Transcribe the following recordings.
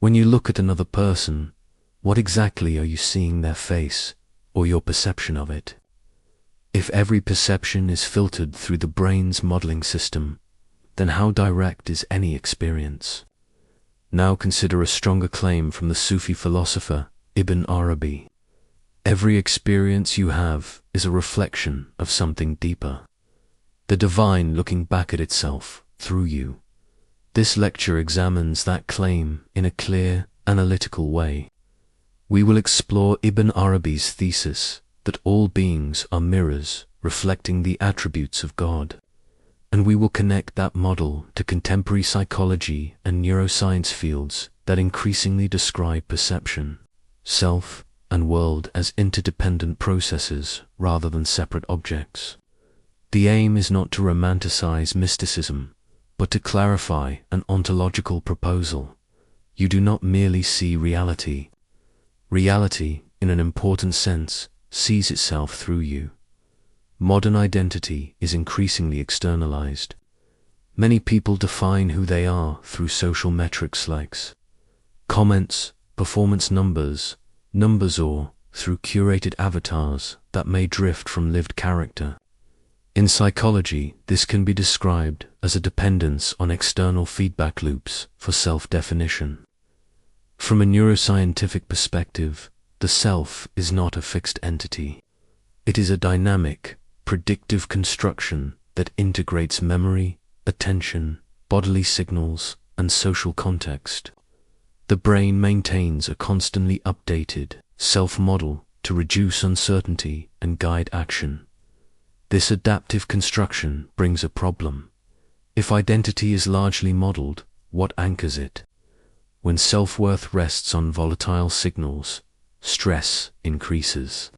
When you look at another person, what exactly are you seeing their face, or your perception of it? If every perception is filtered through the brain's modeling system, then how direct is any experience? Now consider a stronger claim from the Sufi philosopher Ibn Arabi. Every experience you have is a reflection of something deeper, the divine looking back at itself through you. This lecture examines that claim in a clear, analytical way. We will explore Ibn Arabi's thesis that all beings are mirrors reflecting the attributes of God, and we will connect that model to contemporary psychology and neuroscience fields that increasingly describe perception, self, and world as interdependent processes rather than separate objects. The aim is not to romanticize mysticism, but to clarify an ontological proposal. You do not merely see reality. Reality, in an important sense, sees itself through you. Modern identity is increasingly externalized. Many people define who they are through social metrics like comments, performance numbers, or through curated avatars that may drift from lived character. In psychology, this can be described as a dependence on external feedback loops for self-definition. From a neuroscientific perspective, the self is not a fixed entity. It is a dynamic, predictive construction that integrates memory, attention, bodily signals, and social context. The brain maintains a constantly updated self-model to reduce uncertainty and guide action. This adaptive construction brings a problem. If identity is largely modeled, what anchors it? When self-worth rests on volatile signals, stress increases.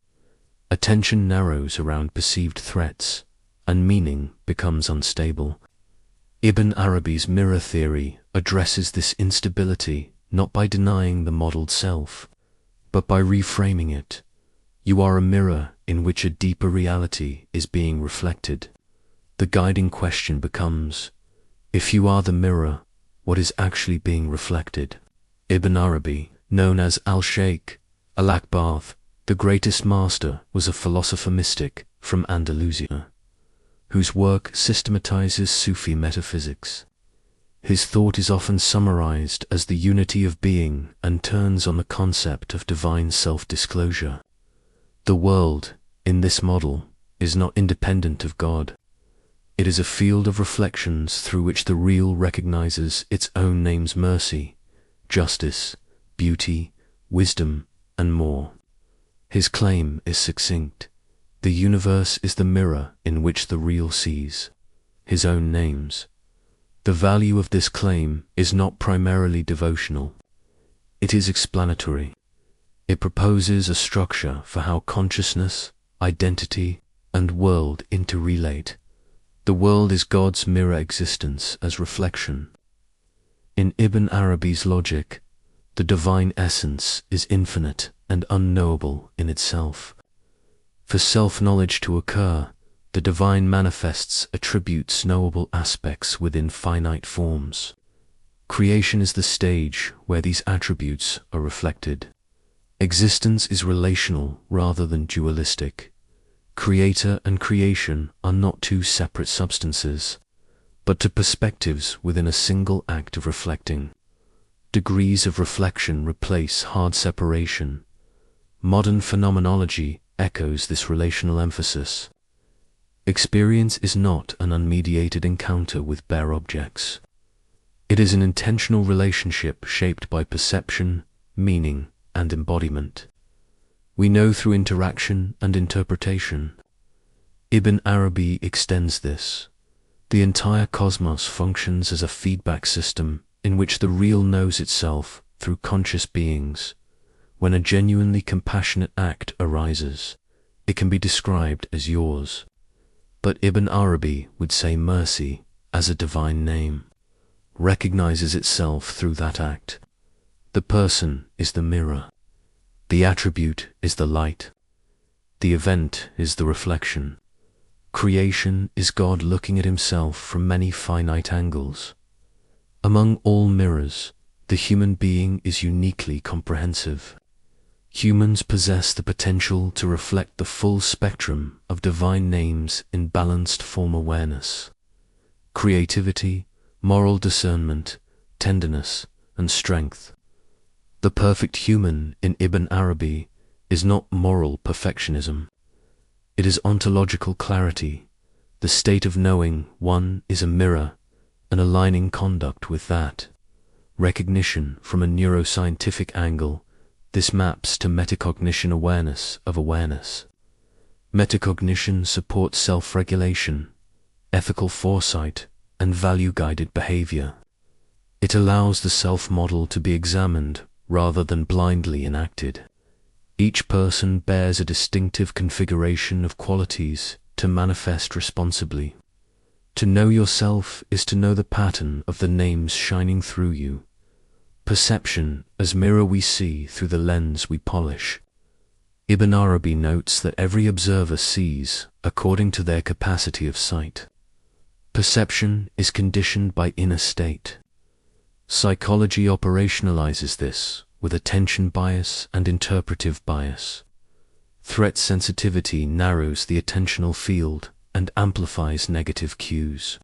Attention narrows around perceived threats, and meaning becomes unstable. Ibn Arabi's mirror theory addresses this instability not by denying the modeled self, but by reframing it. You are a mirror in which a deeper reality is being reflected. The guiding question becomes, if you are the mirror, what is actually being reflected? Ibn Arabi, known as Al-Sheikh, Al-Akbar, the greatest master, was a philosopher-mystic from Andalusia, whose work systematizes Sufi metaphysics. His thought is often summarized as the unity of being and turns on the concept of divine self-disclosure. The world, in this model, is not independent of God. It is a field of reflections through which the real recognizes its own name's mercy, justice, beauty, wisdom, and more. His claim is succinct. The universe is the mirror in which the real sees his own names. The value of this claim is not primarily devotional. It is explanatory. It proposes a structure for how consciousness, identity, and world interrelate. The world is God's mirror existence as reflection. In Ibn Arabi's logic, the divine essence is infinite and unknowable in itself. For self-knowledge to occur, the divine manifests attributes knowable aspects within finite forms. Creation is the stage where these attributes are reflected. Existence is relational rather than dualistic. Creator and creation are not two separate substances, but two perspectives within a single act of reflecting. Degrees of reflection replace hard separation. Modern phenomenology echoes this relational emphasis. Experience is not an unmediated encounter with bare objects. It is an intentional relationship shaped by perception, meaning, and embodiment. We know through interaction and interpretation. Ibn Arabi extends this. The entire cosmos functions as a feedback system in which the real knows itself through conscious beings. When a genuinely compassionate act arises, it can be described as yours. But Ibn Arabi would say mercy, as a divine name, recognizes itself through that act. The person is the mirror. The attribute is the light. The event is the reflection. Creation is God looking at himself from many finite angles. Among all mirrors, The human being is uniquely comprehensive. Humans possess the potential to reflect the full spectrum of divine names in balanced form awareness. Creativity, moral discernment, tenderness, and strength. The perfect human in Ibn Arabi is not moral perfectionism. It is ontological clarity, the state of knowing one is a mirror and aligning conduct with that. Recognition from a neuroscientific angle, this maps to metacognition awareness of awareness. Metacognition supports self-regulation, ethical foresight, and value-guided behavior. It allows the self-model to be examined rather than blindly enacted. Each person bears a distinctive configuration of qualities to manifest responsibly. To know yourself is to know the pattern of the names shining through you. Perception as mirror we see through the lens we polish. Ibn Arabi notes that every observer sees according to their capacity of sight. Perception is conditioned by inner state. Psychology operationalizes this with attention bias and interpretive bias. Threat sensitivity narrows the attentional field and amplifies negative cues.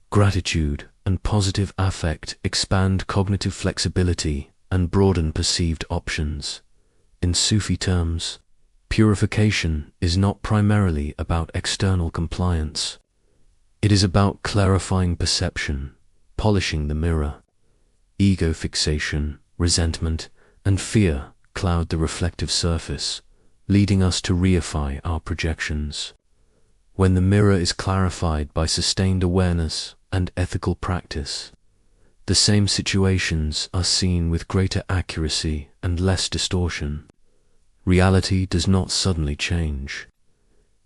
Gratitude and positive affect expand cognitive flexibility and broaden perceived options. In Sufi terms, purification is not primarily about external compliance. It is about clarifying perception, polishing the mirror. Ego fixation, resentment, and fear cloud the reflective surface, leading us to reify our projections. When the mirror is clarified by sustained awareness and ethical practice, the same situations are seen with greater accuracy and less distortion. Reality does not suddenly change.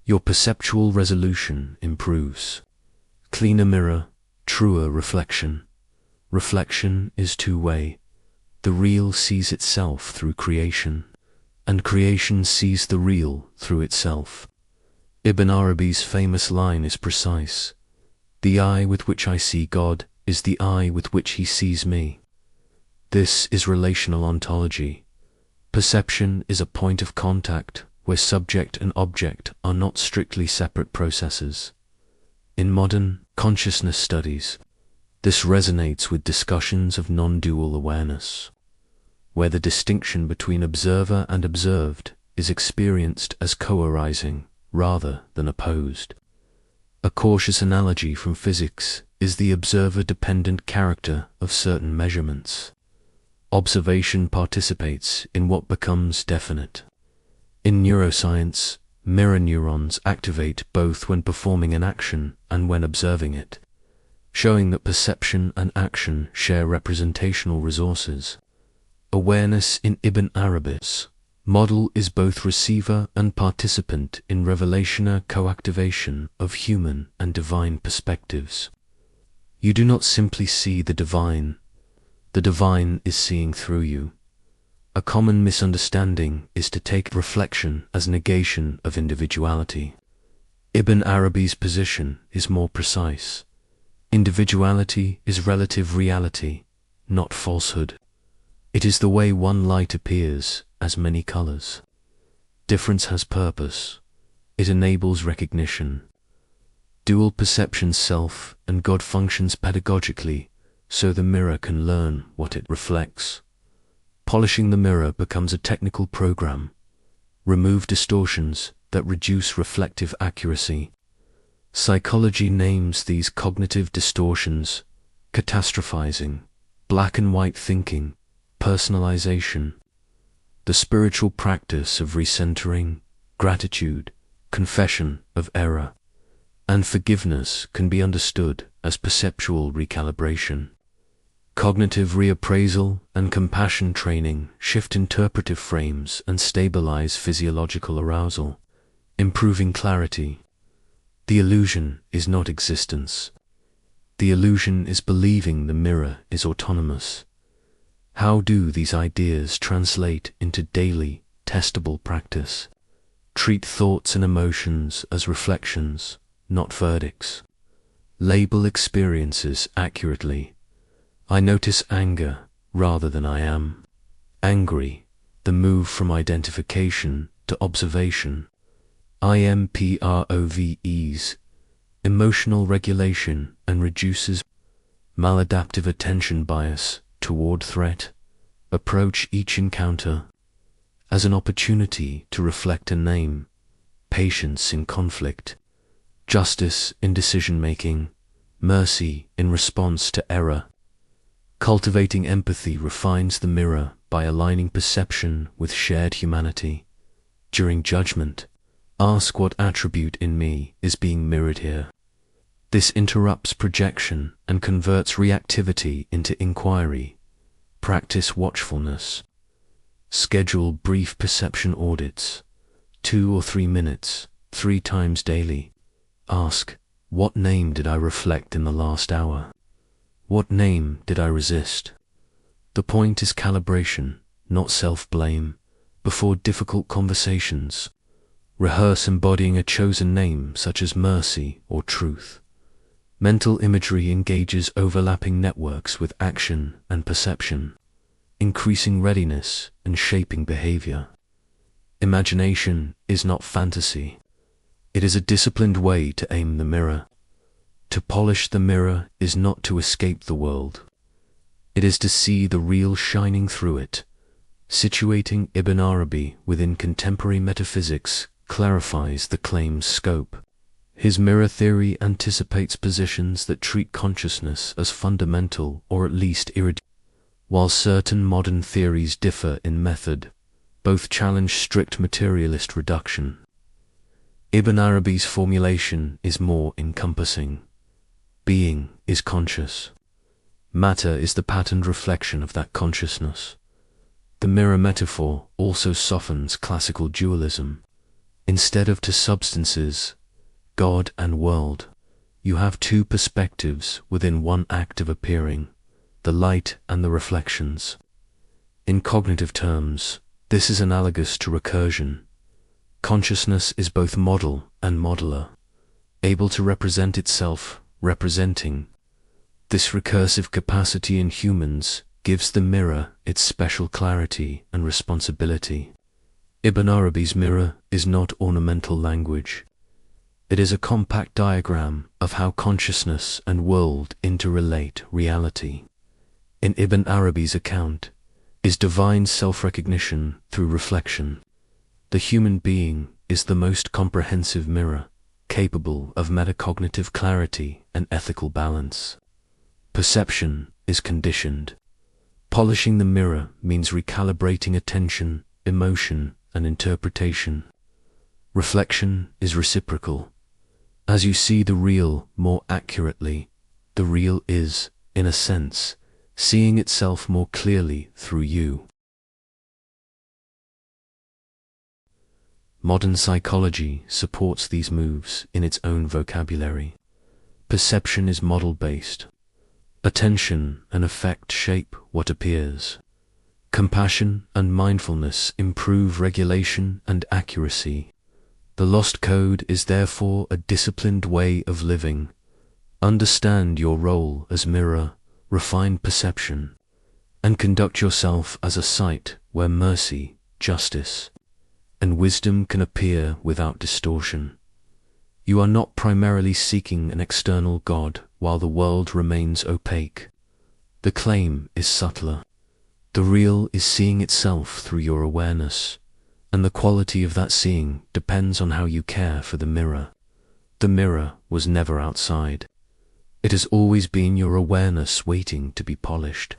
Your perceptual resolution improves. Cleaner mirror, truer reflection. Reflection is two-way. The real sees itself through creation, and creation sees the real through itself. Ibn Arabi's famous line is precise. The eye with which I see God is the eye with which he sees me. This is relational ontology. Perception is a point of contact where subject and object are not strictly separate processes. In modern consciousness studies, this resonates with discussions of non-dual awareness, where the distinction between observer and observed is experienced as co-arising rather than opposed. A cautious analogy from physics is the observer-dependent character of certain measurements. Observation participates in what becomes definite. In neuroscience, mirror neurons activate both when performing an action and when observing it, showing that perception and action share representational resources. Awareness in Ibn Arabi's model is both receiver and participant in revelational co-activation of human and divine perspectives. You do not simply see the divine is seeing through you. A common misunderstanding is to take reflection as negation of individuality. Ibn Arabi's position is more precise. Individuality is relative reality, not falsehood. It is the way one light appears as many colors. Difference has purpose. It enables recognition. Dual perception self and God functions pedagogically, so the mirror can learn what it reflects. Polishing the mirror becomes a technical program. Remove distortions that reduce reflective accuracy. Psychology names these cognitive distortions catastrophizing, black and white thinking, personalization. The spiritual practice of recentering, gratitude, confession of error, and forgiveness can be understood as perceptual recalibration. Cognitive reappraisal and compassion training shift interpretive frames and stabilize physiological arousal, improving clarity. The illusion is not existence. The illusion is believing the mirror is autonomous. How do these ideas translate into daily, testable practice? Treat thoughts and emotions as reflections, not verdicts. Label experiences accurately. I notice anger, rather than I am. Angry, the move from identification to observation. Improves emotional regulation and reduces maladaptive attention bias toward threat. Approach each encounter as an opportunity to reflect and name patience in conflict, justice in decision-making, mercy in response to error. Cultivating empathy refines the mirror by aligning perception with shared humanity. During judgment, ask what attribute in me is being mirrored here. This interrupts projection and converts reactivity into inquiry. Practice watchfulness. Schedule brief perception audits, 2 or 3 minutes, 3 times daily. Ask, what name did I reflect in the last hour? What name did I resist? The point is calibration, not self-blame. Before difficult conversations, rehearse embodying a chosen name such as mercy or truth. Mental imagery engages overlapping networks with action and perception, increasing readiness and shaping behavior. Imagination is not fantasy. It is a disciplined way to aim the mirror. To polish the mirror is not to escape the world. It is to see the real shining through it. Situating Ibn Arabi within contemporary metaphysics clarifies the claim's scope. His mirror theory anticipates positions that treat consciousness as fundamental or at least irreducible. While certain modern theories differ in method, both challenge strict materialist reduction. Ibn Arabi's formulation is more encompassing. Being is conscious. Matter is the patterned reflection of that consciousness. The mirror metaphor also softens classical dualism. Instead of 2 substances, God and world, you have 2 perspectives within one act of appearing, the light and the reflections. In cognitive terms, this is analogous to recursion. Consciousness is both model and modeler, able to represent itself, representing. This recursive capacity in humans gives the mirror its special clarity and responsibility. Ibn Arabi's mirror is not ornamental language. It is a compact diagram of how consciousness and world interrelate reality. In Ibn Arabi's account is divine self-recognition through reflection. The human being is the most comprehensive mirror, capable of metacognitive clarity and ethical balance. Perception is conditioned. Polishing the mirror means recalibrating attention, emotion, and interpretation. Reflection is reciprocal. As you see the real more accurately, the real is, in a sense, seeing itself more clearly through you. Modern psychology supports these moves in its own vocabulary. Perception is model-based. Attention and affect shape what appears. Compassion and mindfulness improve regulation and accuracy. The lost code is therefore a disciplined way of living. Understand your role as mirror, refine perception, and conduct yourself as a site where mercy, justice, and wisdom can appear without distortion. You are not primarily seeking an external God while the world remains opaque. The claim is subtler. The real is seeing itself through your awareness, and the quality of that seeing depends on how you care for the mirror. The mirror was never outside. It has always been your awareness waiting to be polished.